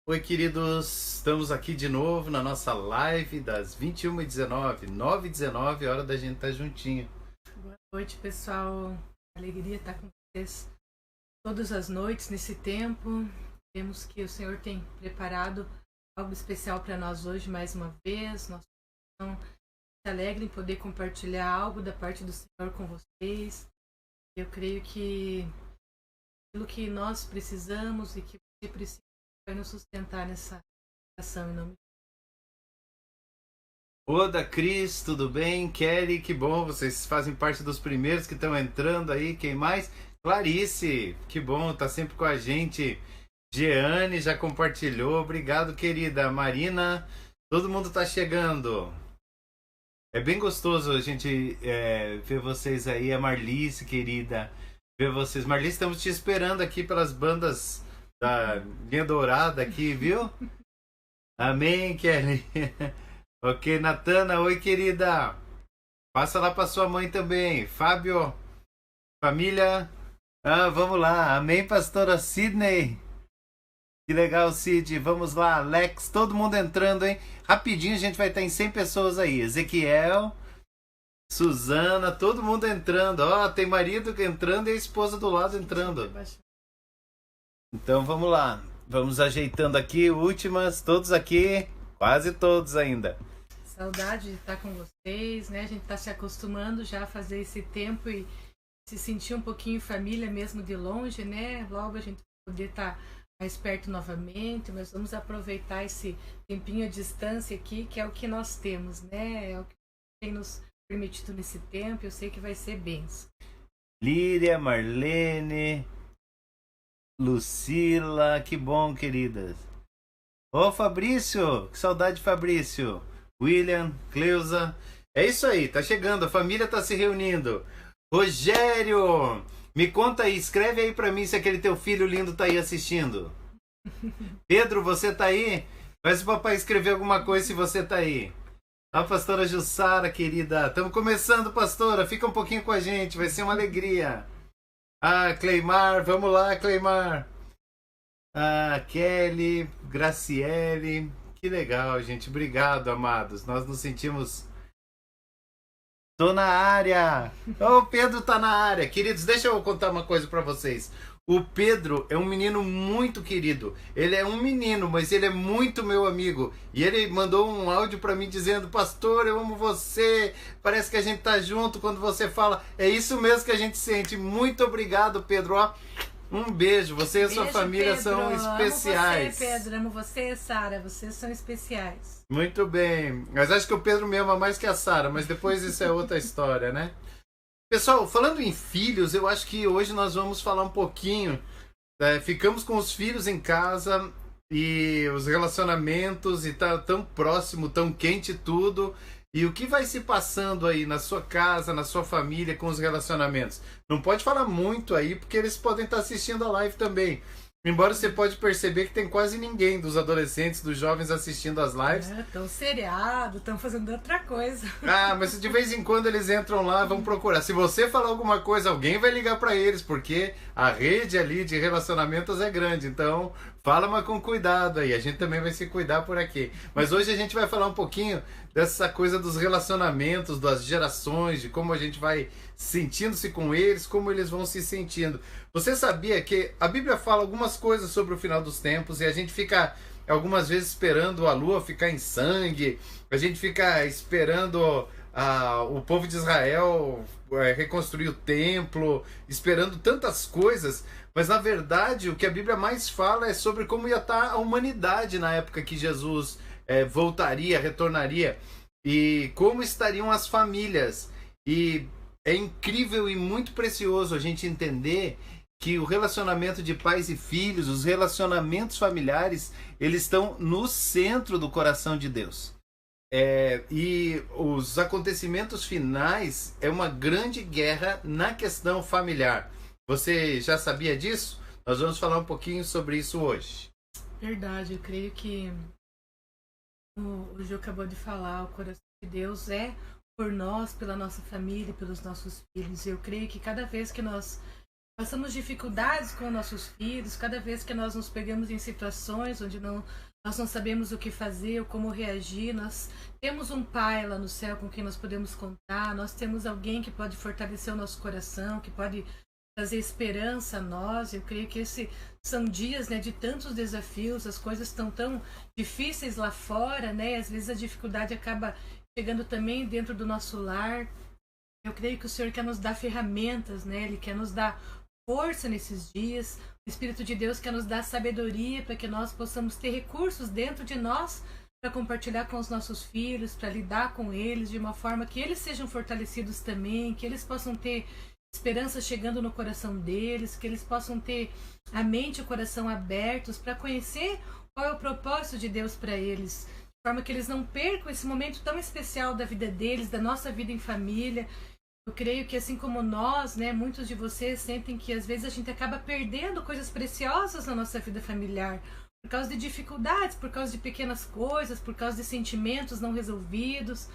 Oi, queridos, estamos aqui de novo na nossa live das 21h19, 9h19, hora da gente estar juntinho. Boa noite, pessoal. Alegria estar com vocês todas as noites nesse tempo. Vemos que o Senhor tem preparado algo especial para nós hoje mais uma vez. Nós estamos alegres em poder compartilhar algo da parte do Senhor com vocês. Eu creio que aquilo que nós precisamos e que você precisa vai nos sustentar nessa ação em nome de Oda, Cris, tudo bem? Kelly, que bom, vocês fazem parte dos primeiros que estão entrando aí. Quem mais? Clarice, que bom, tá sempre com a gente. Jeane já compartilhou, obrigado, querida. Marina, todo mundo tá chegando. É bem gostoso a gente ver vocês aí. A Marlice, querida, ver vocês. Marlice, estamos te esperando aqui pelas bandas da linha dourada aqui, viu? Amém, Kelly. Ok, Natana, oi, querida. Passa lá para sua mãe também. Fábio, família. Vamos lá. Amém, pastora Sidney. Que legal, Sid. Vamos lá, Alex. Todo mundo entrando, hein? Rapidinho a gente vai estar em 100 pessoas aí. Ezequiel, Suzana, todo mundo entrando. Ó, tem marido entrando e a esposa do lado entrando. Então vamos lá. Vamos ajeitando aqui. Últimas, todos aqui. Quase todos ainda. Saudade de estar com vocês, né? A gente está se acostumando já a fazer esse tempo e se sentir um pouquinho família mesmo de longe, né? Logo a gente vai poder estar mais perto novamente, mas vamos aproveitar esse tempinho à distância aqui, que é o que nós temos, né? É o que tem nos permitido nesse tempo. Eu sei que vai ser bênção. Líria, Marlene, Lucila, que bom, queridas. Ô, Fabrício, que saudade, Fabrício. William, Cleusa. É isso aí, tá chegando, a família tá se reunindo. Rogério, me conta aí, escreve aí pra mim se aquele teu filho lindo tá aí assistindo. Pedro, você tá aí? Faz o papai escrever alguma coisa se você tá aí. A pastora Jussara, querida. Estamos começando, pastora. Fica um pouquinho com a gente, vai ser uma alegria. Cleimar, vamos lá, Cleimar. Kelly, Graciele. Que legal, gente. Obrigado, amados. Nós nos sentimos... Tô na área. O Pedro tá na área. Queridos, deixa eu contar uma coisa pra vocês. O Pedro é um menino muito querido. Ele é um menino, mas ele é muito meu amigo. E ele mandou um áudio pra mim dizendo: pastor, eu amo você. Parece que a gente tá junto quando você fala. É isso mesmo que a gente sente. Muito obrigado, Pedro. Ó, um beijo. Você e a sua família Pedro. São especiais. Amo você, Pedro. Amo você, Sara. Vocês são especiais. Muito bem. Mas acho que o Pedro me ama mais que a Sara, mas depois isso é outra história, né? Pessoal, falando em filhos, eu acho que hoje nós vamos falar um pouquinho. Ficamos com os filhos em casa e os relacionamentos, e tá tão próximo, tão quente tudo. E o que vai se passando aí na sua casa, na sua família, com os relacionamentos? Não pode falar muito aí, porque eles podem estar assistindo a live também. Embora você pode perceber que tem quase ninguém dos adolescentes, dos jovens assistindo as lives. Estão seriado, estão fazendo outra coisa. Mas de vez em quando eles entram lá, vão procurar. Se você falar alguma coisa, alguém vai ligar para eles, porque a rede ali de relacionamentos é grande. Então, fala, mas com cuidado aí. A gente também vai se cuidar por aqui. Mas hoje a gente vai falar um pouquinho dessa coisa dos relacionamentos, das gerações, de como a gente vai sentindo-se com eles, como eles vão se sentindo. Você sabia que a Bíblia fala algumas coisas sobre o final dos tempos e a gente fica algumas vezes esperando a lua ficar em sangue, a gente fica esperando o povo de Israel reconstruir o templo, esperando tantas coisas, mas na verdade o que a Bíblia mais fala é sobre como ia estar a humanidade na época que Jesus voltaria, retornaria, e como estariam as famílias. E é incrível e muito precioso a gente entender que o relacionamento de pais e filhos, os relacionamentos familiares, eles estão no centro do coração de Deus. E os acontecimentos finais é uma grande guerra na questão familiar. Você já sabia disso? Nós vamos falar um pouquinho sobre isso hoje. Verdade, eu creio que o Ju acabou de falar, o coração de Deus é por nós, pela nossa família, pelos nossos filhos. Eu creio que cada vez que nós passamos dificuldades com nossos filhos, cada vez que nós nos pegamos em situações onde nós não sabemos o que fazer ou como reagir, nós temos um pai lá no céu com quem nós podemos contar, nós temos alguém que pode fortalecer o nosso coração, que pode trazer esperança a nós. Eu creio que esses são dias, né, de tantos desafios, as coisas estão tão difíceis lá fora, né, às vezes a dificuldade acaba chegando também dentro do nosso lar. Eu creio que o Senhor quer nos dar ferramentas, né, Ele quer nos dar força nesses dias. O Espírito de Deus quer nos dar sabedoria para que nós possamos ter recursos dentro de nós para compartilhar com os nossos filhos, para lidar com eles de uma forma que eles sejam fortalecidos também, que eles possam ter esperança chegando no coração deles, que eles possam ter a mente e o coração abertos para conhecer qual é o propósito de Deus para eles, de forma que eles não percam esse momento tão especial da vida deles, da nossa vida em família. Eu creio que assim como nós, né, muitos de vocês sentem que às vezes a gente acaba perdendo coisas preciosas na nossa vida familiar, por causa de dificuldades, por causa de pequenas coisas, por causa de sentimentos não resolvidos,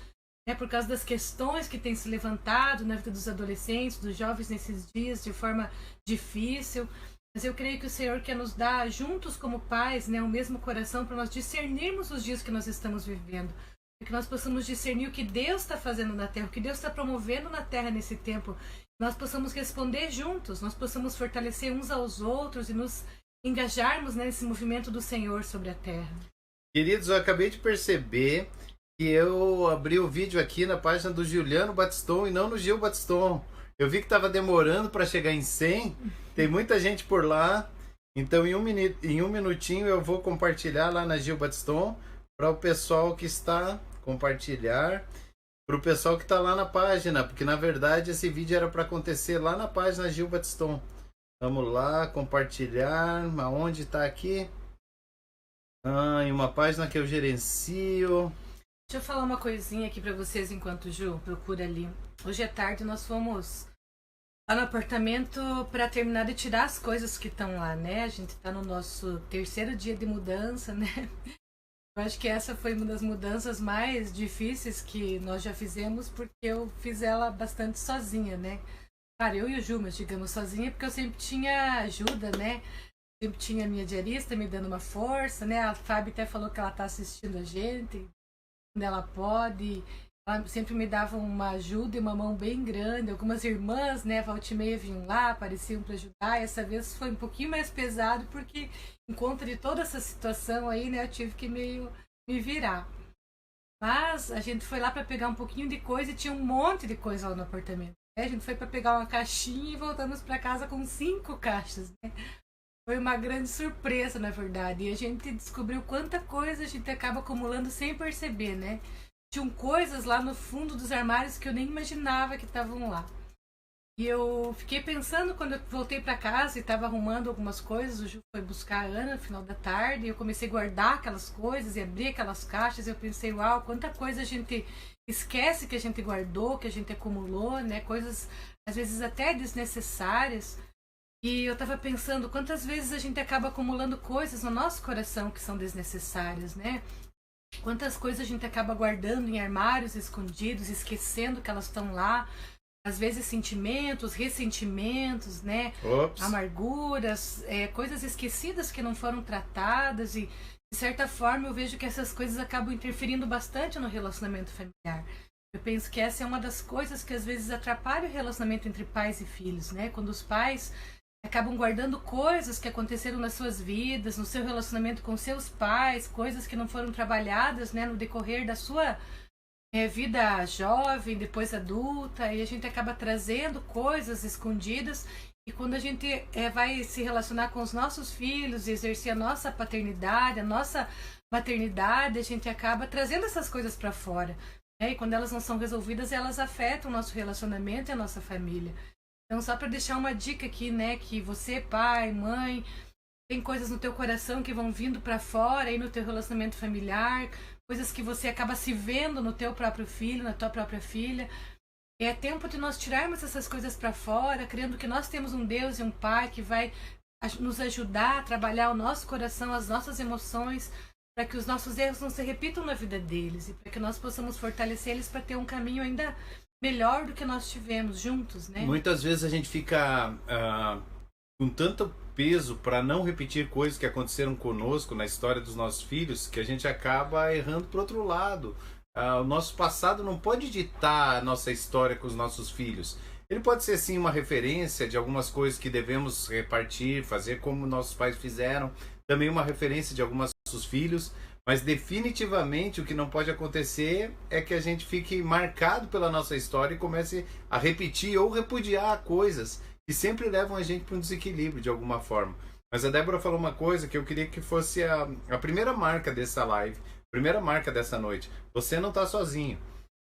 né, por causa das questões que têm se levantado na vida dos adolescentes, dos jovens nesses dias de forma difícil. Mas eu creio que o Senhor quer nos dar, juntos como pais, né, o mesmo coração para nós discernirmos os dias que nós estamos vivendo. Que nós possamos discernir o que Deus está fazendo na Terra, o que Deus está promovendo na Terra nesse tempo. Nós possamos responder juntos, nós possamos fortalecer uns aos outros e nos engajarmos nesse movimento do Senhor sobre a Terra. Queridos, eu acabei de perceber que eu abri o vídeo aqui na página do Juliano Batiston e não no Gil Batiston. Eu vi que estava demorando para chegar em 100, tem muita gente por lá, então em um minutinho eu vou compartilhar lá na Gil Batiston para o pessoal que está compartilhar, para o pessoal que está lá na página, porque na verdade esse vídeo era para acontecer lá na página Gil Batiston. Vamos lá, compartilhar, aonde está aqui? Em uma página que eu gerencio. Deixa eu falar uma coisinha aqui para vocês enquanto o Ju procura ali. Hoje à tarde nós fomos lá no apartamento para terminar de tirar as coisas que estão lá, né? A gente está no nosso 3º dia de mudança, né? Eu acho que essa foi uma das mudanças mais difíceis que nós já fizemos, porque eu fiz ela bastante sozinha, né? Claro, eu e o Ju, mas digamos sozinha, porque eu sempre tinha ajuda, né? Sempre tinha a minha diarista me dando uma força, né? A Fábio até falou que ela tá assistindo a gente, quando ela pode. Ela sempre me dava uma ajuda e uma mão bem grande. Algumas irmãs, né, volta e meia vinham lá, apareciam para ajudar. E essa vez foi um pouquinho mais pesado, porque em conta de toda essa situação aí, né, eu tive que meio me virar. Mas a gente foi lá para pegar um pouquinho de coisa e tinha um monte de coisa lá no apartamento. A gente foi para pegar uma caixinha e voltamos para casa com 5 caixas, né? Foi uma grande surpresa, na verdade. E a gente descobriu quanta coisa a gente acaba acumulando sem perceber, né? Tinham coisas lá no fundo dos armários que eu nem imaginava que estavam lá. E eu fiquei pensando quando eu voltei para casa e estava arrumando algumas coisas. O Ju foi buscar a Ana no final da tarde. E eu comecei a guardar aquelas coisas e abrir aquelas caixas. E eu pensei, uau, quanta coisa a gente esquece que a gente guardou, que a gente acumulou, né? Coisas às vezes até desnecessárias. E eu estava pensando quantas vezes a gente acaba acumulando coisas no nosso coração que são desnecessárias, né? Quantas coisas a gente acaba guardando em armários escondidos, esquecendo que elas estão lá. Às vezes sentimentos, ressentimentos, né? Ops. Amarguras, coisas esquecidas que não foram tratadas. E, de certa forma, eu vejo que essas coisas acabam interferindo bastante no relacionamento familiar. Eu penso que essa é uma das coisas que às vezes atrapalha o relacionamento entre pais e filhos, né? Quando os pais acabam guardando coisas que aconteceram nas suas vidas, no seu relacionamento com seus pais, coisas que não foram trabalhadas, né, no decorrer da sua vida jovem, depois adulta, e a gente acaba trazendo coisas escondidas. E quando a gente vai se relacionar com os nossos filhos, exercer a nossa paternidade, a nossa maternidade, a gente acaba trazendo essas coisas para fora. E quando elas não são resolvidas, elas afetam o nosso relacionamento e a nossa família. Então, só para deixar uma dica aqui, né, que você, pai, mãe, tem coisas no teu coração que vão vindo para fora aí no teu relacionamento familiar, coisas que você acaba se vendo no teu próprio filho, na tua própria filha. É tempo de nós tirarmos essas coisas para fora, crendo que nós temos um Deus e um Pai que vai nos ajudar a trabalhar o nosso coração, as nossas emoções, para que os nossos erros não se repitam na vida deles e para que nós possamos fortalecer eles para ter um caminho ainda melhor do que nós tivemos juntos, né? Muitas vezes a gente fica com tanto peso para não repetir coisas que aconteceram conosco na história dos nossos filhos, que a gente acaba errando para outro lado. O nosso passado não pode ditar a nossa história com os nossos filhos. Ele pode ser sim uma referência de algumas coisas que devemos repartir, fazer como nossos pais fizeram, também uma referência de alguns nossos filhos, mas definitivamente o que não pode acontecer é que a gente fique marcado pela nossa história e comece a repetir ou repudiar coisas que sempre levam a gente para um desequilíbrio de alguma forma. Mas a Débora falou uma coisa que eu queria que fosse a primeira marca dessa live, a primeira marca dessa noite. Você não está sozinho.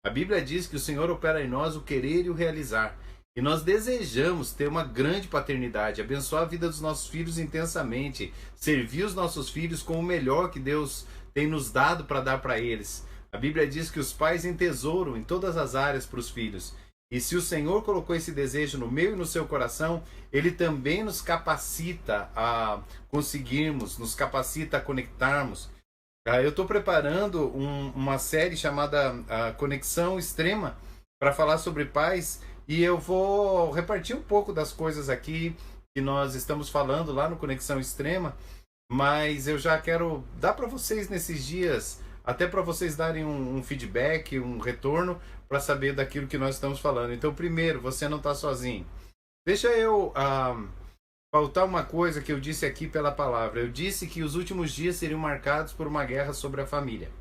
A Bíblia diz que o Senhor opera em nós o querer e o realizar. E nós desejamos ter uma grande paternidade, abençoar a vida dos nossos filhos intensamente, servir os nossos filhos com o melhor que Deus tem nos dado para dar para eles. A Bíblia diz que os pais entesouram em todas as áreas para os filhos. E se o Senhor colocou esse desejo no meu e no seu coração, Ele também nos capacita a conseguirmos, nos capacita a conectarmos. Eu estou preparando uma série chamada Conexão Extrema para falar sobre pais, e eu vou repartir um pouco das coisas aqui que nós estamos falando lá no Conexão Extrema, mas eu já quero dar para vocês nesses dias, até para vocês darem um feedback, um retorno, para saber daquilo que nós estamos falando. Então, primeiro, você não está sozinho. Deixa eu faltar uma coisa que eu disse aqui pela palavra. Eu disse que os últimos dias seriam marcados por uma guerra sobre a família.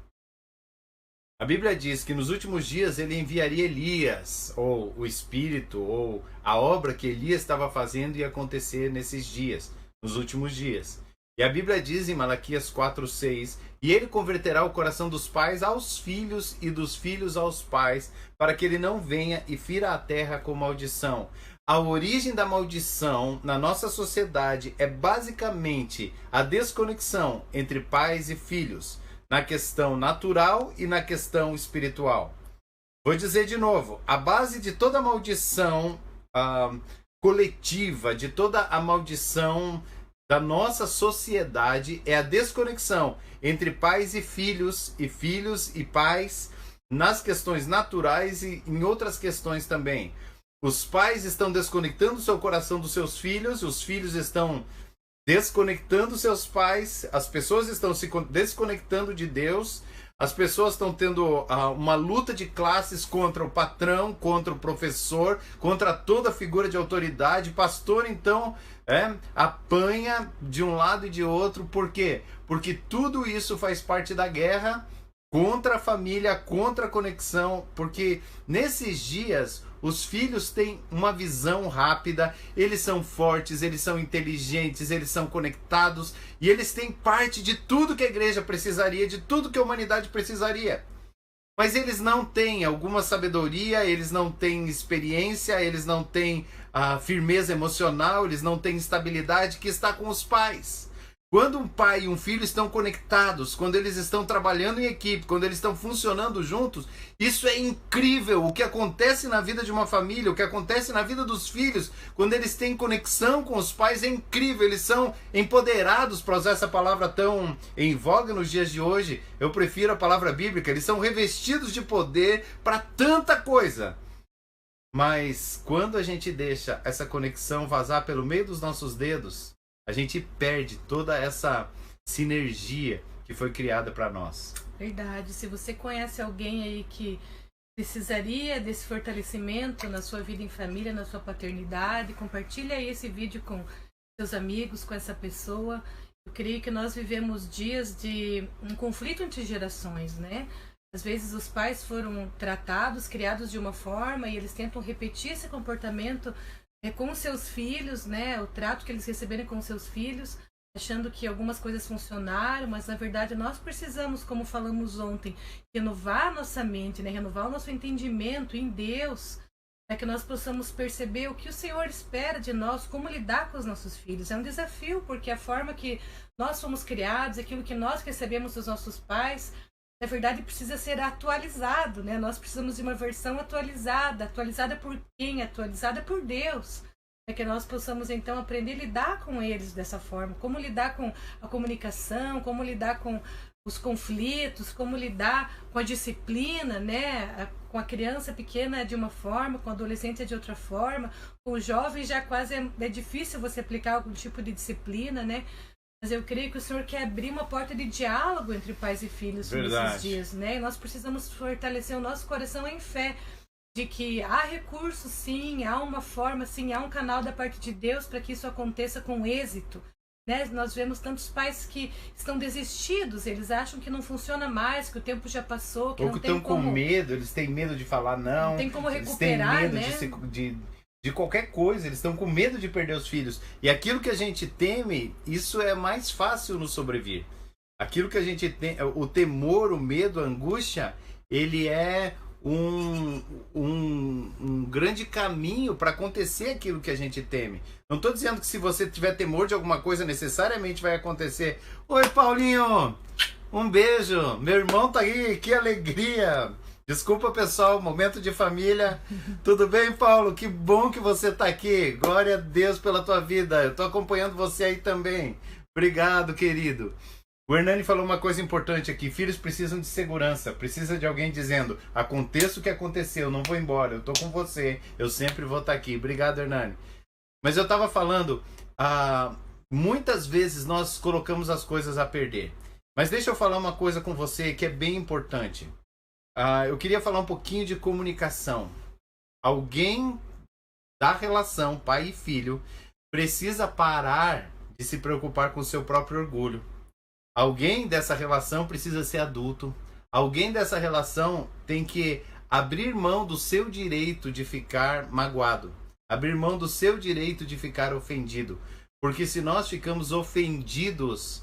A Bíblia diz que nos últimos dias ele enviaria Elias, ou o Espírito, ou a obra que Elias estava fazendo ia acontecer nesses dias, nos últimos dias. E a Bíblia diz em Malaquias 4:6, e ele converterá o coração dos pais aos filhos e dos filhos aos pais, para que ele não venha e fira a terra com maldição. A origem da maldição na nossa sociedade é basicamente a desconexão entre pais e filhos, na questão natural e na questão espiritual. Vou dizer de novo, a base de toda a maldição coletiva, de toda a maldição da nossa sociedade é a desconexão entre pais e filhos e pais nas questões naturais e em outras questões também. Os pais estão desconectando o seu coração dos seus filhos, os filhos estão desconectando seus pais, as pessoas estão se desconectando de Deus, as pessoas estão tendo uma luta de classes contra o patrão, contra o professor, contra toda figura de autoridade. Pastor, então, apanha de um lado e de outro. Por quê? Porque tudo isso faz parte da guerra contra a família, contra a conexão, porque nesses dias os filhos têm uma visão rápida, eles são fortes, eles são inteligentes, eles são conectados e eles têm parte de tudo que a igreja precisaria, de tudo que a humanidade precisaria. Mas eles não têm alguma sabedoria, eles não têm experiência, eles não têm firmeza emocional, eles não têm estabilidade que está com os pais. Quando um pai e um filho estão conectados, quando eles estão trabalhando em equipe, quando eles estão funcionando juntos, isso é incrível. O que acontece na vida de uma família, o que acontece na vida dos filhos, quando eles têm conexão com os pais, é incrível. Eles são empoderados, para usar essa palavra tão em voga nos dias de hoje. Eu prefiro a palavra bíblica. Eles são revestidos de poder para tanta coisa. Mas quando a gente deixa essa conexão vazar pelo meio dos nossos dedos, a gente perde toda essa sinergia que foi criada para nós. Verdade. Se você conhece alguém aí que precisaria desse fortalecimento na sua vida em família, na sua paternidade, compartilha aí esse vídeo com seus amigos, com essa pessoa. Eu creio que nós vivemos dias de um conflito entre gerações, né? Às vezes os pais foram tratados, criados de uma forma e eles tentam repetir esse comportamento com seus filhos, né? O trato que eles receberem com seus filhos, achando que algumas coisas funcionaram, mas na verdade nós precisamos, como falamos ontem, renovar a nossa mente, né? Renovar o nosso entendimento em Deus, para que nós possamos perceber o que o Senhor espera de nós, como lidar com os nossos filhos. É um desafio, porque a forma que nós fomos criados, aquilo que nós recebemos dos nossos pais, na verdade precisa ser atualizado, né? Nós precisamos de uma versão atualizada. Atualizada por quem? Atualizada por Deus. Para que nós possamos então aprender a lidar com eles dessa forma. Como lidar com a comunicação, como lidar com os conflitos, como lidar com a disciplina, né? Com a criança pequena de uma forma, com o adolescente de outra forma, com o jovem já quase é difícil você aplicar algum tipo de disciplina, né? Mas eu creio que o Senhor quer abrir uma porta de diálogo entre pais e filhos nesses dias, né? E nós precisamos fortalecer o nosso coração em fé, de que há recursos, sim, há uma forma, sim, há um canal da parte de Deus para que isso aconteça com êxito. Né? Nós vemos tantos pais que estão desistidos, eles acham que não funciona mais, que o tempo já passou, que ou não que tem estão como... com medo, eles têm medo de falar não, tem como recuperar, eles têm medo, né? De qualquer coisa, eles estão com medo de perder os filhos. E aquilo que a gente teme, isso é mais fácil nos sobrevir. Aquilo que a gente tem, o temor, o medo, a angústia, ele é um grande caminho para acontecer aquilo que a gente teme. Não estou dizendo que se você tiver temor de alguma coisa necessariamente vai acontecer. Oi, Paulinho! Um beijo! Meu irmão tá aí, que alegria! Desculpa, pessoal, momento de família. Tudo bem, Paulo? Que bom que você está aqui. Glória a Deus pela tua vida. Eu estou acompanhando você aí também. Obrigado, querido. O Hernani falou uma coisa importante aqui. Filhos precisam de segurança. Precisa de alguém dizendo, aconteça o que aconteceu, não vou embora. Eu estou com você. Eu sempre vou estar aqui. Obrigado, Hernani. Mas eu estava falando, muitas vezes nós colocamos as coisas a perder. Mas deixa eu falar uma coisa com você que é bem importante. Eu queria falar um pouquinho de comunicação. Alguém da relação pai e filho precisa parar de se preocupar com o seu próprio orgulho. Alguém dessa relação precisa ser adulto. Alguém dessa relação tem que abrir mão do seu direito de ficar magoado. Abrir mão do seu direito de ficar ofendido. Porque se nós ficamos ofendidos,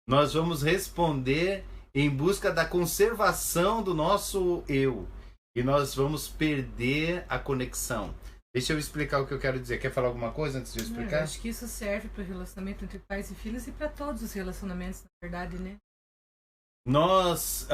nós vamos responder em busca da conservação do nosso eu. E nós vamos perder a conexão. Deixa eu explicar o que eu quero dizer. Quer falar alguma coisa antes de eu explicar? Eu acho que isso serve para o relacionamento entre pais e filhos e para todos os relacionamentos, na verdade, né? Nós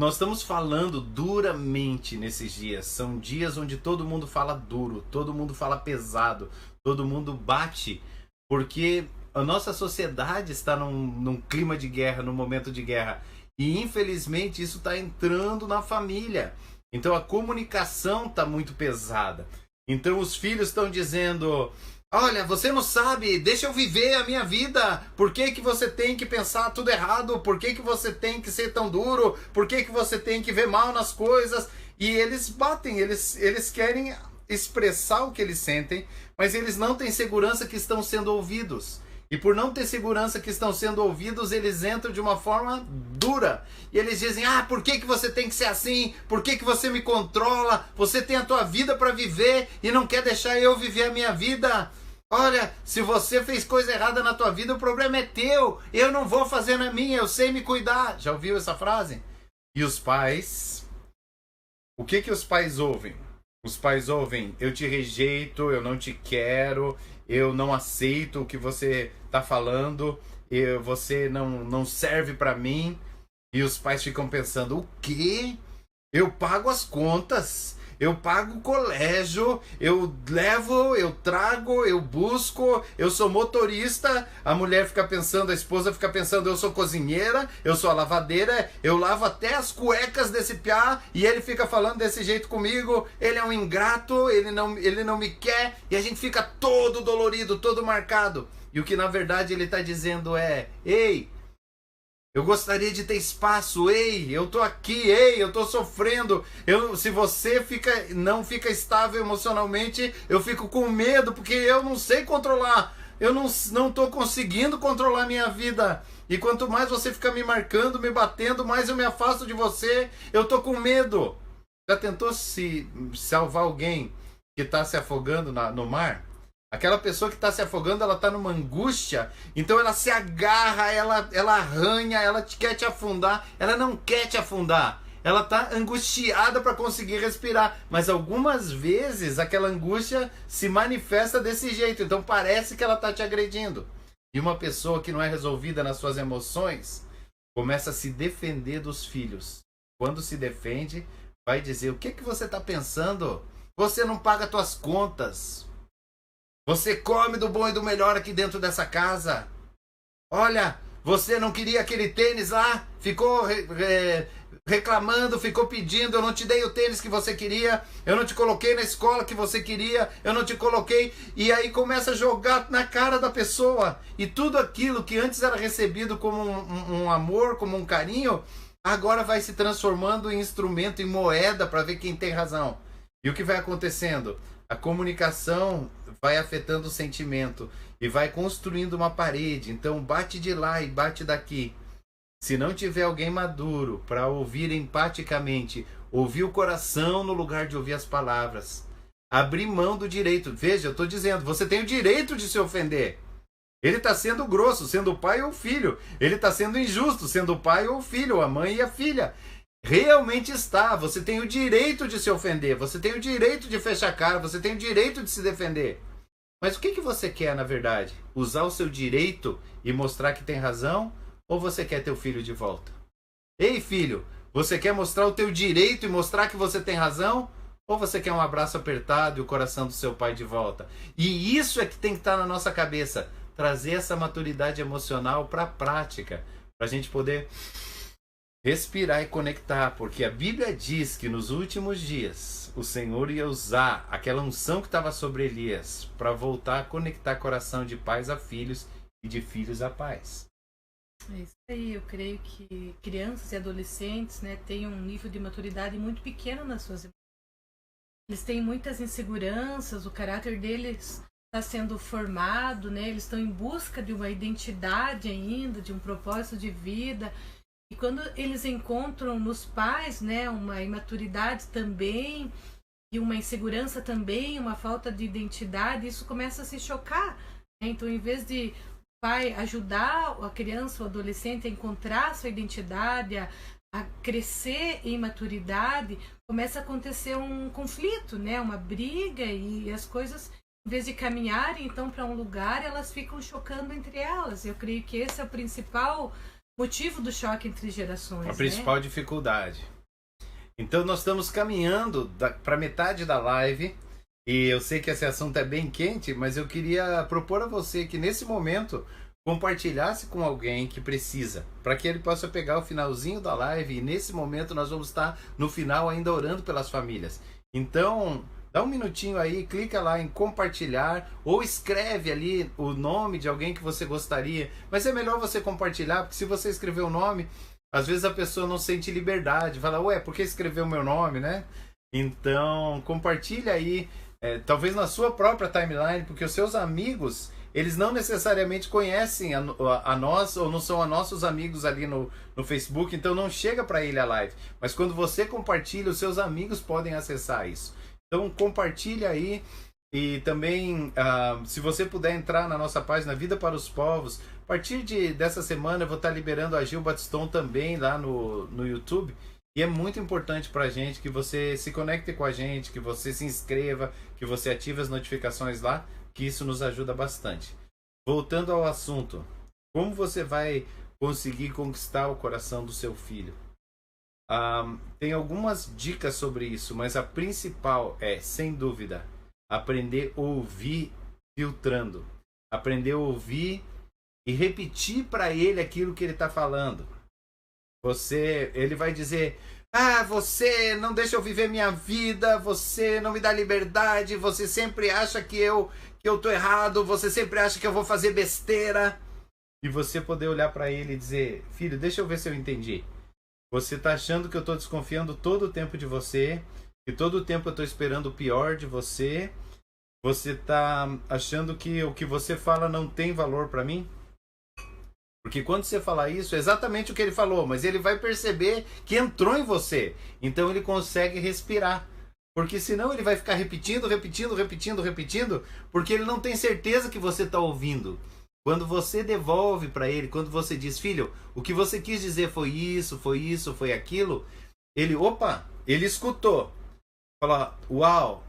estamos falando duramente nesses dias. São dias onde todo mundo fala duro, todo mundo fala pesado, todo mundo bate. Porque a nossa sociedade está num clima de guerra, num momento de guerra. E infelizmente isso está entrando na família. Então a comunicação está muito pesada. Então os filhos estão dizendo, olha, você não sabe, deixa eu viver a minha vida. Por que você tem que pensar tudo errado? Por que você tem que ser tão duro? Por que você tem que ver mal nas coisas? E eles batem, eles querem expressar o que eles sentem, mas eles não têm segurança que estão sendo ouvidos. E por não ter segurança que estão sendo ouvidos, eles entram de uma forma dura. E eles dizem, por que você tem que ser assim? Por que você me controla? Você tem a tua vida para viver e não quer deixar eu viver a minha vida? Olha, se você fez coisa errada na tua vida, o problema é teu. Eu não vou fazer na minha, eu sei me cuidar. Já ouviu essa frase? E os pais? O que os pais ouvem? Os pais ouvem, eu te rejeito, eu não te quero, eu não aceito o que você está falando, você não serve para mim. E os pais ficam pensando, o quê? Eu pago as contas, eu pago o colégio, eu levo, eu trago, eu busco, eu sou motorista. A mulher fica pensando, a esposa fica pensando, eu sou cozinheira, eu sou a lavadeira, eu lavo até as cuecas desse piá e ele fica falando desse jeito comigo, ele é um ingrato, ele não me quer, e a gente fica todo dolorido, todo marcado. E o que na verdade ele está dizendo é, ei, eu gostaria de ter espaço, ei, eu tô aqui, ei, eu tô sofrendo. Se você não fica estável emocionalmente, eu fico com medo, porque eu não sei controlar. Eu não tô conseguindo controlar minha vida. E quanto mais você fica me marcando, me batendo, mais eu me afasto de você. Eu tô com medo. Já tentou se salvar alguém que está se afogando no mar? Aquela pessoa que está se afogando, ela está numa angústia, então ela se agarra, ela arranha, ela quer te afundar, ela não quer te afundar. Ela está angustiada para conseguir respirar, mas algumas vezes aquela angústia se manifesta desse jeito, então parece que ela está te agredindo. E uma pessoa que não é resolvida nas suas emoções, começa a se defender dos filhos. Quando se defende, vai dizer, o que você está pensando? Você não paga suas contas. Você come do bom e do melhor aqui dentro dessa casa. Olha, Você não queria aquele tênis lá, ficou reclamando, ficou pedindo, eu não te dei o tênis que você queria, eu não te coloquei na escola que você queria, eu não te coloquei, e aí começa a jogar na cara da pessoa, e tudo aquilo que antes era recebido como um amor, como um carinho, agora vai se transformando em instrumento, em moeda para ver quem tem razão. E o que vai acontecendo? A comunicação vai afetando o sentimento e vai construindo uma parede, então bate de lá e bate daqui. Se não tiver alguém maduro para ouvir empaticamente, ouvir o coração no lugar de ouvir as palavras, abrir mão do direito. Veja, eu estou dizendo, você tem o direito de se ofender. Ele está sendo grosso, sendo o pai ou o filho. Ele está sendo injusto, sendo o pai ou o filho, a mãe e a filha. Realmente está. Você tem o direito de se ofender. Você tem o direito de fechar a cara. Você tem o direito de se defender. Mas o que você quer, na verdade? Usar o seu direito e mostrar que tem razão? Ou você quer teu filho de volta? Ei, filho, você quer mostrar o teu direito e mostrar que você tem razão? Ou você quer um abraço apertado e o coração do seu pai de volta? E isso é que tem que estar na nossa cabeça. Trazer essa maturidade emocional para a prática. Para a gente poder respirar e conectar. Porque a Bíblia diz que nos últimos dias o Senhor ia usar aquela unção que estava sobre Elias para voltar a conectar coração de pais a filhos e de filhos a pais. É isso aí, eu creio que crianças e adolescentes, né, têm um nível de maturidade muito pequeno nas suas emoções. Eles têm muitas inseguranças, o caráter deles está sendo formado, né, eles estão em busca de uma identidade ainda, de um propósito de vida. E quando eles encontram nos pais, né, uma imaturidade também, e uma insegurança também, uma falta de identidade, isso começa a se chocar. Né? Então, em vez de pai ajudar a criança ou adolescente a encontrar sua identidade, a crescer em maturidade, começa a acontecer um conflito, né? Uma briga, e as coisas, em vez de caminharem então para um lugar, elas ficam chocando entre elas. Eu creio que esse é o principal motivo do choque entre gerações. A principal dificuldade. Então nós estamos caminhando para metade da live. E eu sei que esse assunto é bem quente, mas eu queria propor a você que nesse momento compartilhasse com alguém que precisa, para que ele possa pegar o finalzinho da live, e nesse momento nós vamos estar no final ainda orando pelas famílias. Então, dá um minutinho aí, clica lá em compartilhar, ou escreve ali o nome de alguém que você gostaria, mas é melhor você compartilhar, porque se você escrever o nome, às vezes a pessoa não sente liberdade, fala, ué, por que escreveu o meu nome, né? Então, compartilha aí, talvez na sua própria timeline, porque os seus amigos, eles não necessariamente conhecem a nós, ou não são nossos amigos ali no Facebook, então não chega para ele a live. Mas quando você compartilha, os seus amigos podem acessar isso. Então compartilha aí, e também, se você puder entrar na nossa página Vida para os Povos, a partir dessa semana eu vou estar liberando a Gil Batiston também lá no YouTube. E é muito importante para a gente que você se conecte com a gente, que você se inscreva, que você ative as notificações lá, que isso nos ajuda bastante. Voltando ao assunto, como você vai conseguir conquistar o coração do seu filho? Tem algumas dicas sobre isso, mas a principal é, sem dúvida, aprender a ouvir filtrando. Aprender a ouvir e repetir para ele aquilo que ele está falando. Ele vai dizer, você não deixa eu viver minha vida, você não me dá liberdade, você sempre acha que eu tô errado, você sempre acha que eu vou fazer besteira. E você poder olhar para ele e dizer, filho, deixa eu ver se eu entendi. Você tá achando que eu tô desconfiando todo o tempo de você, que todo o tempo eu tô esperando o pior de você. Você tá achando que o que você fala não tem valor para mim? Porque quando você falar isso, é exatamente o que ele falou, mas ele vai perceber que entrou em você. Então ele consegue respirar. Porque senão ele vai ficar repetindo, porque ele não tem certeza que você está ouvindo. Quando você devolve para ele, quando você diz, filho, o que você quis dizer foi isso, foi aquilo, ele escutou. Fala, uau,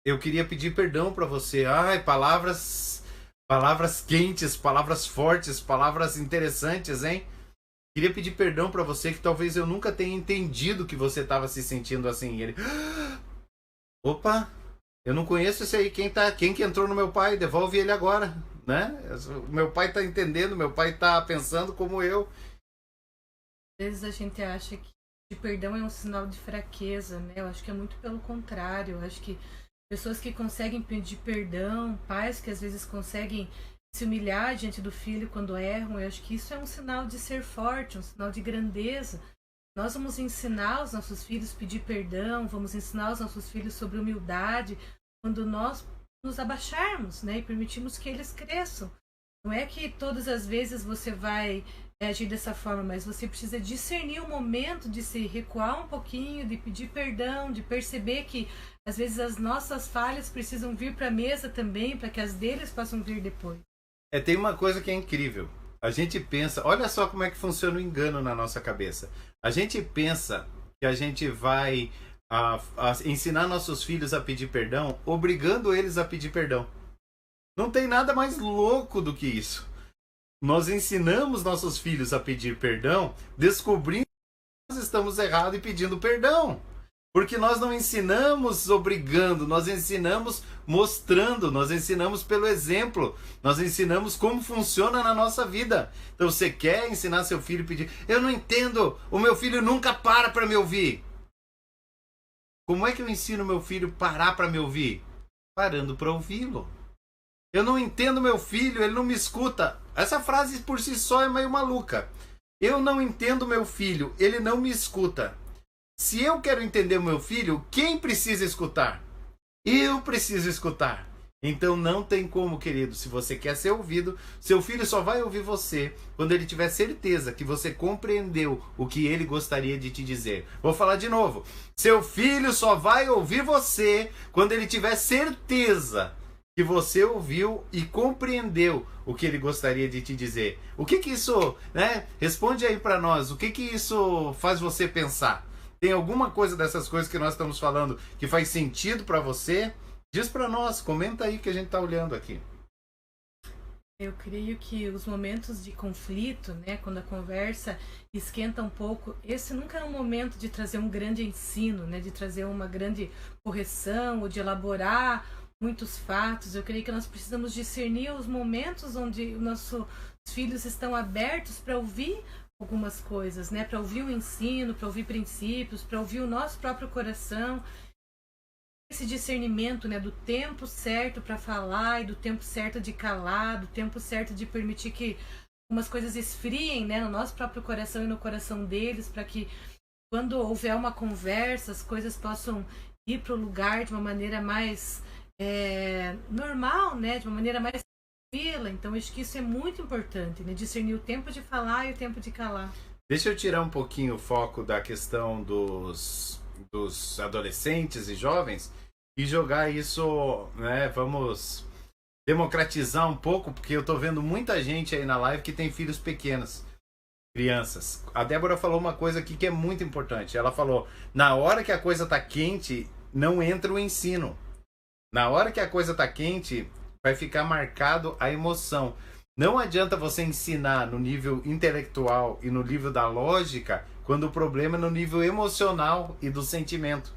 eu queria pedir perdão para você. Palavras quentes, palavras fortes, palavras interessantes, hein? Queria pedir perdão pra você, que talvez eu nunca tenha entendido que você estava se sentindo assim. E ele, eu não conheço esse aí, quem que entrou no meu pai? Devolve ele agora. né? Meu pai está entendendo, meu pai está pensando como eu. Às vezes a gente acha que pedir perdão é um sinal de fraqueza, né? Eu acho que é muito pelo contrário. Eu acho que pessoas que conseguem pedir perdão, pais que às vezes conseguem se humilhar diante do filho quando erram, eu acho que isso é um sinal de ser forte, um sinal de grandeza. Nós vamos ensinar os nossos filhos a pedir perdão, vamos ensinar os nossos filhos sobre humildade, quando nós nos abaixarmos, né, e permitirmos que eles cresçam. Não é que todas as vezes você vai agir dessa forma, mas você precisa discernir o momento de se recuar um pouquinho, de pedir perdão, de perceber que às vezes as nossas falhas precisam vir para a mesa também, para que as deles possam vir depois. Tem uma coisa que é incrível. A gente pensa, olha só como é que funciona o engano na nossa cabeça. A gente pensa que a gente vai ensinar nossos filhos a pedir perdão, obrigando eles a pedir perdão. Não tem nada mais louco do que isso. Nós ensinamos nossos filhos a pedir perdão, descobrindo que nós estamos errados e pedindo perdão. Porque nós não ensinamos obrigando, nós ensinamos mostrando, nós ensinamos pelo exemplo, nós ensinamos como funciona na nossa vida. Então você quer ensinar seu filho a pedir, eu não entendo, o meu filho nunca para me ouvir. Como é que eu ensino meu filho a parar para me ouvir? Parando para ouvi-lo. Eu não entendo meu filho, ele não me escuta. Essa frase por si só é meio maluca. Eu não entendo meu filho, ele não me escuta. Se eu quero entender o meu filho, quem precisa escutar? Eu preciso escutar. Então não tem como, querido. Se você quer ser ouvido, seu filho só vai ouvir você quando ele tiver certeza que você compreendeu o que ele gostaria de te dizer. Vou falar de novo. Seu filho só vai ouvir você quando ele tiver certeza que você ouviu e compreendeu o que ele gostaria de te dizer. O que isso, né? Responde aí para nós. O que isso faz você pensar? Tem alguma coisa dessas coisas que nós estamos falando que faz sentido para você? Diz para nós, comenta aí que a gente está olhando aqui. Eu creio que os momentos de conflito, né, quando a conversa esquenta um pouco, esse nunca é um momento de trazer um grande ensino, né, de trazer uma grande correção ou de elaborar muitos fatos. Eu creio que nós precisamos discernir os momentos onde os nossos filhos estão abertos para ouvir algumas coisas, né? Para ouvir o ensino, para ouvir princípios, para ouvir o nosso próprio coração. Esse discernimento, né, do tempo certo para falar e do tempo certo de calar, do tempo certo de permitir que algumas coisas esfriem, né, no nosso próprio coração e no coração deles, para que quando houver uma conversa, as coisas possam ir para o lugar de uma maneira mais normal, né, de uma maneira mais tranquila. Então, acho que isso é muito importante, né? Discernir o tempo de falar e o tempo de calar. Deixa eu tirar um pouquinho o foco da questão dos adolescentes e jovens e jogar isso, né? Vamos democratizar um pouco, porque eu tô vendo muita gente aí na live que tem filhos pequenos, crianças. A Débora falou uma coisa aqui que é muito importante. Ela falou, na hora que a coisa tá quente, não entra o ensino. Na hora que a coisa tá quente, vai ficar marcado a emoção. Não adianta você ensinar no nível intelectual e no nível da lógica, quando o problema é no nível emocional e do sentimento.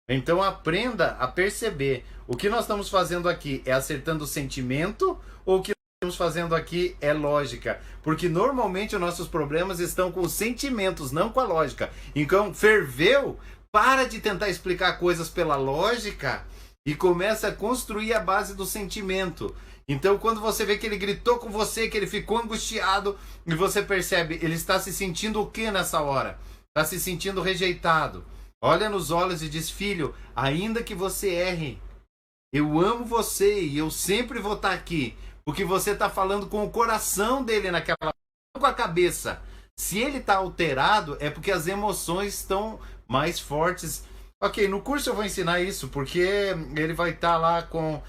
Então aprenda a perceber. O que nós estamos fazendo aqui é acertando o sentimento ou o que nós estamos fazendo aqui é lógica? Porque normalmente os nossos problemas estão com os sentimentos, não com a lógica. Então, ferveu, para de tentar explicar coisas pela lógica e começa a construir a base do sentimento. Então, quando você vê que ele gritou com você, que ele ficou angustiado, e você percebe, ele está se sentindo o que nessa hora? Está se sentindo rejeitado. Olha nos olhos e diz, filho, ainda que você erre, eu amo você e eu sempre vou estar aqui. Porque você está falando com o coração dele naquela hora, não com a cabeça. Se ele está alterado, é porque as emoções estão mais fortes. Ok, no curso eu vou ensinar isso, porque ele vai estar lá com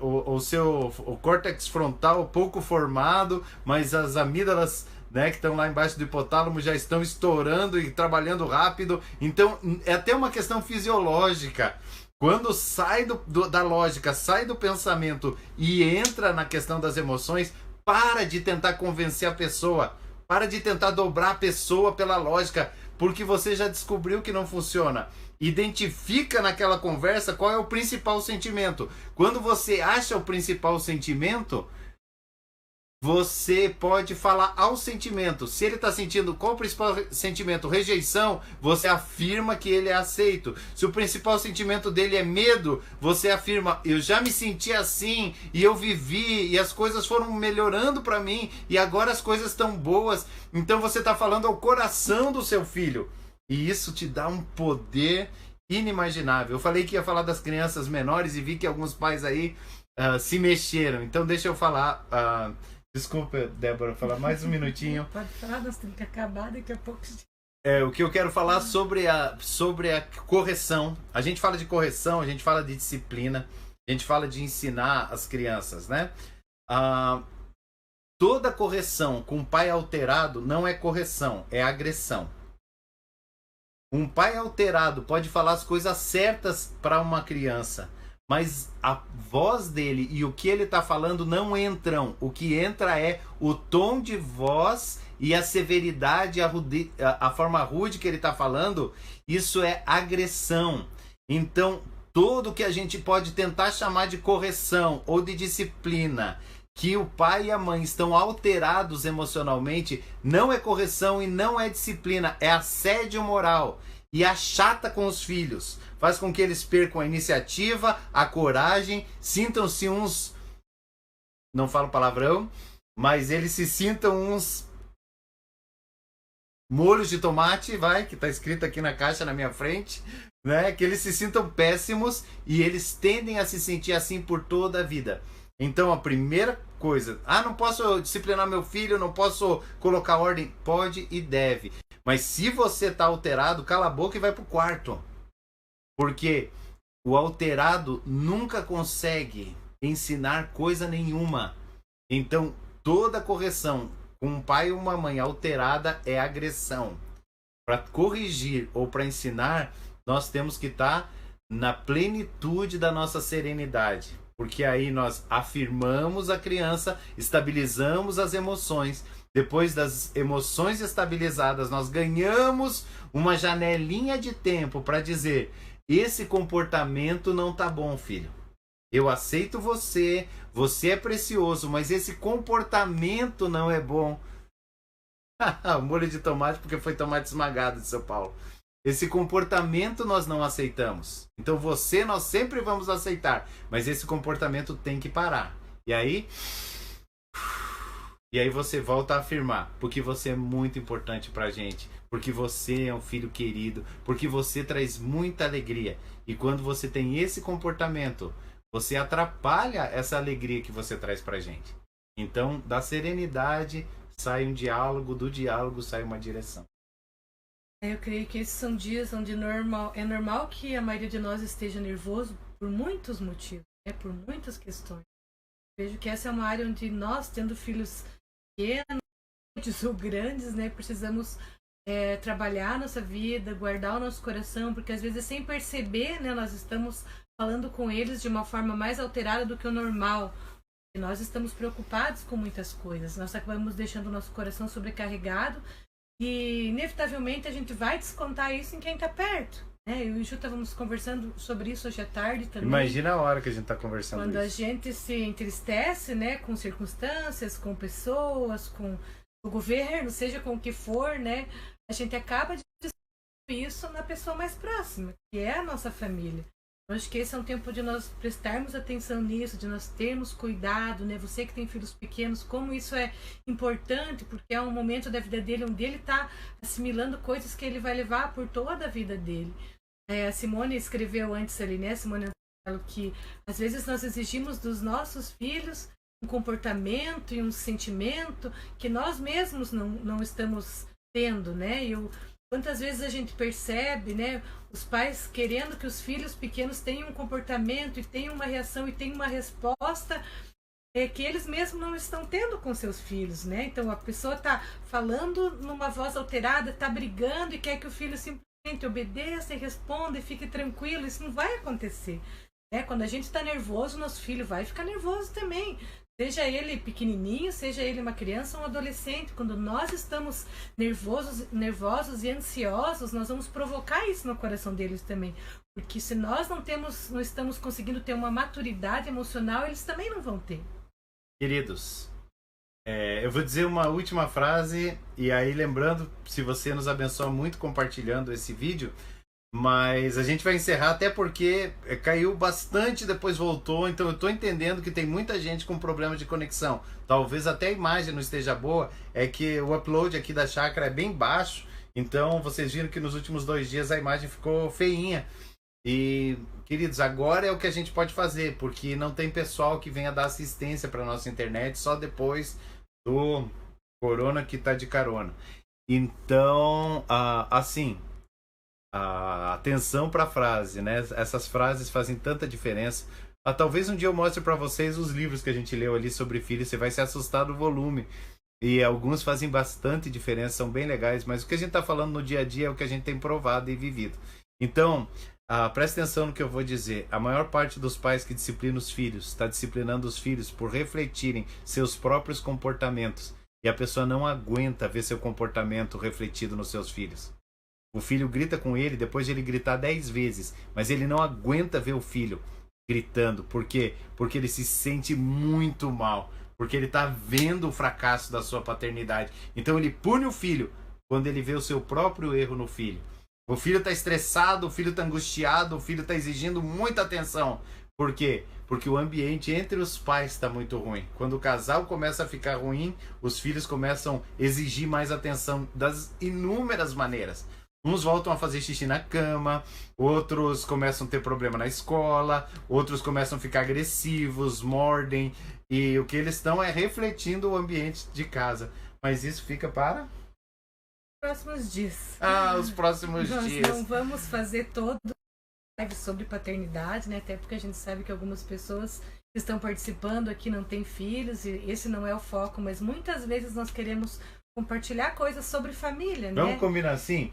o córtex frontal pouco formado, mas as amígdalas, né, que estão lá embaixo do hipotálamo já estão estourando e trabalhando rápido. Então é até uma questão fisiológica. Quando sai da lógica, sai do pensamento e entra na questão das emoções, para de tentar convencer a pessoa, para de tentar dobrar a pessoa pela lógica, porque você já descobriu que não funciona. identifica naquela conversa qual é o principal sentimento. Quando você acha o principal sentimento, você pode falar ao sentimento. Se ele está sentindo qual o principal sentimento? Rejeição, você afirma que ele é aceito. Se o principal sentimento dele é medo, você afirma, eu já me senti assim, e eu vivi, e as coisas foram melhorando para mim, e agora as coisas estão boas. Então você está falando ao coração do seu filho. E isso te dá um poder inimaginável. Eu falei que ia falar das crianças menores e vi que alguns pais aí se mexeram. Então deixa eu falar... Desculpa, Débora, falar mais um minutinho. Pode falar, nós temos que acabar daqui a pouco. O que eu quero falar sobre a correção. A gente fala de correção, a gente fala de disciplina, a gente fala de ensinar as crianças, né? Toda correção com pai alterado não é correção, é agressão. Um pai alterado pode falar as coisas certas para uma criança, mas a voz dele e o que ele está falando não entram. O que entra é o tom de voz e a severidade, a forma rude que ele está falando. Isso é agressão. Então, tudo que a gente pode tentar chamar de correção ou de disciplina, que o pai e a mãe estão alterados emocionalmente, não é correção e não é disciplina, é assédio moral. E achata com os filhos. Faz com que eles percam a iniciativa, a coragem, sintam-se uns... Não falo palavrão, mas eles se sintam uns... molhos de tomate, que está escrito aqui na caixa na minha frente, né? Que eles se sintam péssimos e eles tendem a se sentir assim por toda a vida. Então a primeira coisa... não posso disciplinar meu filho, não posso colocar ordem. Pode e deve. Mas se você está alterado, cala a boca e vai para o quarto. Porque o alterado nunca consegue ensinar coisa nenhuma. Então, toda correção com um pai ou uma mãe alterada é agressão. Para corrigir ou para ensinar, nós temos que estar na plenitude da nossa serenidade. Porque aí nós afirmamos a criança, estabilizamos as emoções. Depois das emoções estabilizadas, nós ganhamos uma janelinha de tempo para dizer: esse comportamento não tá bom, filho. Eu aceito você, você é precioso, mas esse comportamento não é bom. O molho de tomate porque foi tomate esmagado de São Paulo. Esse comportamento nós não aceitamos. Então você nós sempre vamos aceitar, mas esse comportamento tem que parar. E aí você volta a afirmar, porque você é muito importante pra gente, porque você é um filho querido, porque você traz muita alegria. E quando você tem esse comportamento, você atrapalha essa alegria que você traz pra gente. Então, da serenidade sai um diálogo, do diálogo sai uma direção. Eu creio que esses são dias onde é normal que a maioria de nós esteja nervoso por muitos motivos, por muitas questões. Vejo que essa é uma área onde nós, tendo filhos pequenos ou grandes, precisamos trabalhar a nossa vida, guardar o nosso coração, porque às vezes sem perceber, nós estamos falando com eles de uma forma mais alterada do que o normal. E nós estamos preocupados com muitas coisas, nós acabamos deixando o nosso coração sobrecarregado e inevitavelmente a gente vai descontar isso em quem está perto. Eu e o Ju estávamos conversando sobre isso hoje à tarde também. Imagina a hora que a gente está conversando quando isso. A gente se entristece, com circunstâncias, com pessoas, com o governo, seja com o que for, a gente acaba de isso na pessoa mais próxima, que é a nossa família. Eu acho que esse é um tempo de nós prestarmos atenção nisso, de nós termos cuidado, Você que tem filhos pequenos, como isso é importante, porque é um momento da vida dele onde ele está assimilando coisas que ele vai levar por toda a vida dele. A Simone escreveu antes ali, Simone, que às vezes nós exigimos dos nossos filhos um comportamento e um sentimento que nós mesmos não estamos tendo, quantas vezes a gente percebe, os pais querendo que os filhos pequenos tenham um comportamento e tenham uma reação e tenham uma resposta que eles mesmos não estão tendo com seus filhos, Então a pessoa está falando numa voz alterada, está brigando e quer que o filho simplesmente obedeça e responda e fique tranquilo. Isso não vai acontecer. Quando a gente está nervoso, nosso filho vai ficar nervoso também. Seja ele pequenininho, seja ele uma criança ou um adolescente, quando nós estamos nervosos e ansiosos, nós vamos provocar isso no coração deles também. Porque se nós não estamos conseguindo ter uma maturidade emocional, eles também não vão ter. Queridos, eu vou dizer uma última frase, e aí lembrando, se você nos abençoa muito compartilhando esse vídeo, mas a gente vai encerrar até porque caiu bastante, depois voltou, então eu estou entendendo que tem muita gente com problema de conexão. Talvez até a imagem não esteja boa, é que o upload aqui da chácara é bem baixo, então vocês viram que nos últimos 2 dias a imagem ficou feinha. E, queridos, agora é o que a gente pode fazer, porque não tem pessoal que venha dar assistência para nossa internet só depois do corona que tá de carona. Então, assim, atenção para a frase, né? Essas frases fazem tanta diferença. Talvez um dia eu mostre para vocês os livros que a gente leu ali sobre filhos, você vai se assustar do volume. E alguns fazem bastante diferença, são bem legais, mas o que a gente está falando no dia a dia é o que a gente tem provado e vivido. Então, presta atenção no que eu vou dizer. A maior parte dos pais que disciplinam os filhos está disciplinando os filhos por refletirem seus próprios comportamentos. E a pessoa não aguenta ver seu comportamento refletido nos seus filhos. O filho grita com ele depois de ele gritar 10 vezes, mas ele não aguenta ver o filho gritando. Por quê? Porque ele se sente muito mal. Porque ele está vendo o fracasso da sua paternidade. Então ele pune o filho quando ele vê o seu próprio erro no filho. O filho está estressado, o filho está angustiado, o filho está exigindo muita atenção. Por quê? Porque o ambiente entre os pais está muito ruim. Quando o casal começa a ficar ruim, os filhos começam a exigir mais atenção das inúmeras maneiras. Uns voltam a fazer xixi na cama, outros começam a ter problema na escola, outros começam a ficar agressivos, mordem, e o que eles estão é refletindo o ambiente de casa. Mas isso fica para Próximos dias. os próximos dias. Nós não vamos fazer todo live sobre paternidade, né? Até porque a gente sabe que algumas pessoas que estão participando aqui não têm filhos, e esse não é o foco, mas muitas vezes nós queremos compartilhar coisas sobre família, né? Vamos combinar assim?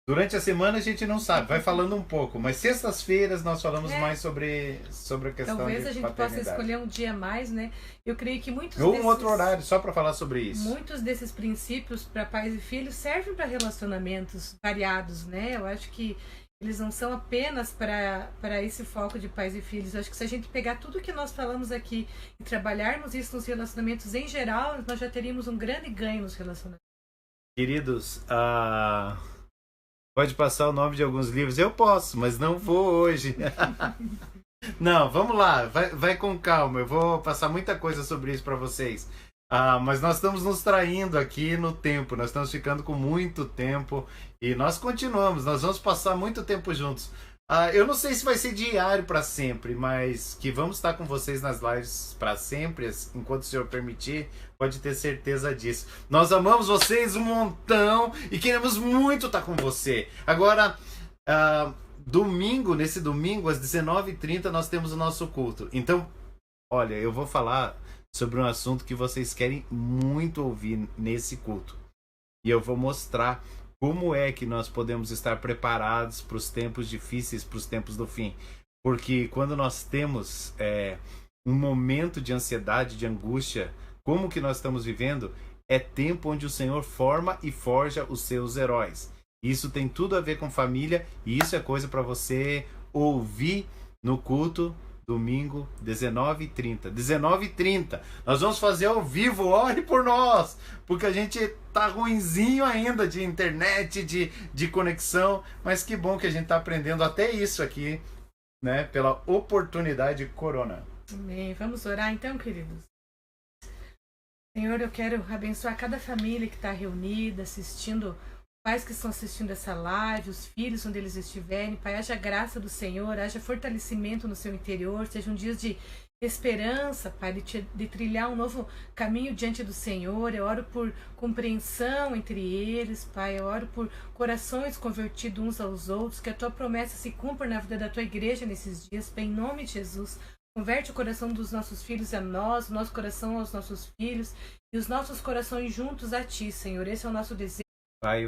Durante a semana a gente não sabe, vai falando um pouco, mas sextas-feiras nós falamos mais sobre a questão Talvez de a gente paternidade. possa escolher um dia a mais, né? Eu creio que muitos Ou um outro horário, só para falar sobre isso. Muitos desses princípios para pais e filhos servem para relacionamentos variados, né? Eu acho que eles não são apenas para esse foco de pais e filhos. Eu acho que se a gente pegar tudo que nós falamos aqui e trabalharmos isso nos relacionamentos em geral, nós já teríamos um grande ganho nos relacionamentos. Queridos, pode passar o nome de alguns livros? Eu posso, mas não vou hoje. Não, vamos lá, vai com calma. Eu vou passar muita coisa sobre isso para vocês. Mas nós estamos nos traindo aqui no tempo, nós estamos ficando com muito tempo e nós continuamos, nós vamos passar muito tempo juntos. Eu não sei se vai ser diário para sempre, mas que vamos estar com vocês nas lives para sempre, enquanto o Senhor permitir, pode ter certeza disso. Nós amamos vocês um montão e queremos muito estar com você. Agora, nesse domingo, às 19h30, nós temos o nosso culto. Então, olha, eu vou falar sobre um assunto que vocês querem muito ouvir nesse culto. E eu vou mostrar como é que nós podemos estar preparados para os tempos difíceis, para os tempos do fim. Porque quando nós temos um momento de ansiedade, de angústia, como que nós estamos vivendo, é tempo onde o Senhor forma e forja os seus heróis. Isso tem tudo a ver com família e isso é coisa para você ouvir no culto domingo, 19h30. 19h30. Nós vamos fazer ao vivo, ore por nós, porque a gente tá ruinzinho ainda de internet, de conexão, mas que bom que a gente tá aprendendo até isso aqui, né, pela oportunidade corona. Amém. Vamos orar então, queridos? Senhor, eu quero abençoar cada família que está reunida, assistindo, pais que estão assistindo essa live, os filhos onde eles estiverem. Pai, haja graça do Senhor, haja fortalecimento no seu interior, sejam dias de esperança, Pai, de trilhar um novo caminho diante do Senhor. Eu oro por compreensão entre eles, Pai, eu oro por corações convertidos uns aos outros, que a Tua promessa se cumpra na vida da Tua igreja nesses dias, Pai, em nome de Jesus. Converte o coração dos nossos filhos a nós, o nosso coração aos nossos filhos e os nossos corações juntos a Ti, Senhor. Esse é o nosso desejo. Pai,